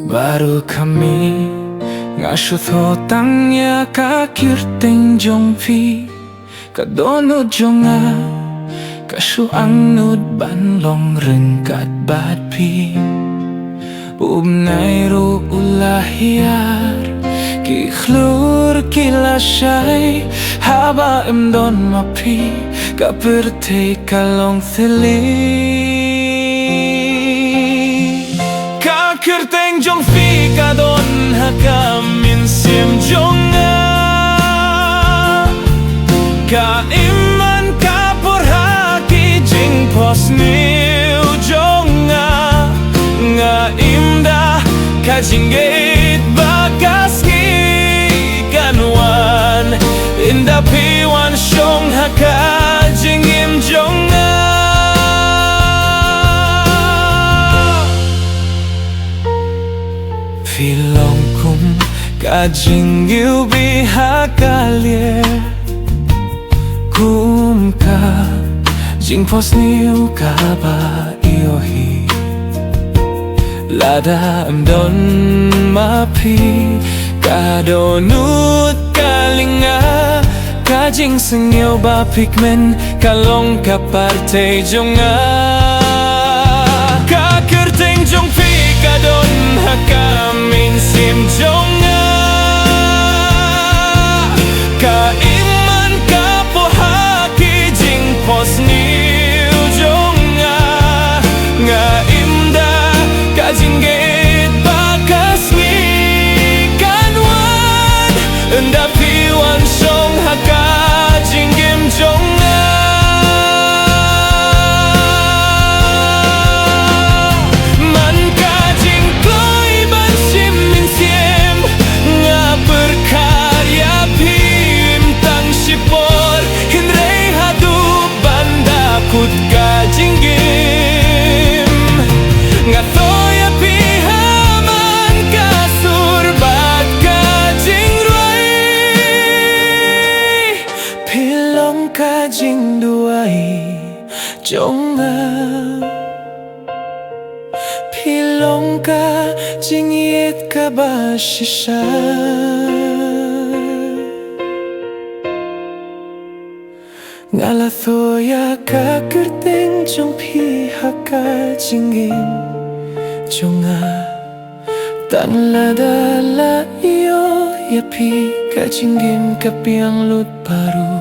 Baru kami ngasuh hotangnya kakir teng jong fi kadonod jonga kasuang nud banlong rengkat bat pi ubnay ro ulahiyar kikhlur kilasay haba emdon mapi kaperte kalong thili Kirteng jong fi kadon hakamin sim jonga ka iman ka porhaki jing pos niu jonga nga imda ka jinggit bagas ki kanwan inda piwan shong haka jing im jonga Filong kum kajing yu bihakalye kum ka jing pos niu ka ba iohi lada amdon mapi kadonut kalinga kajing sengyo ba pigmen kalong ka parte jonga ka kerteng jong pi kadon hakamin sim jonga ka iman ka pohaki jing pos niu jonga nga imda ka jinggit bakas ni kanwan enda piwan song haka jinggim jonga kut ka jinggim nga toya pihaman ka surbat ka jingruay pilong ka jingduay jonga pilong ka jingyit ka ba shisha ngala thoya ka kerteng jong pi haka jinggim jonga tan lada la iyo ya pi ka jinggim ka piang lut baru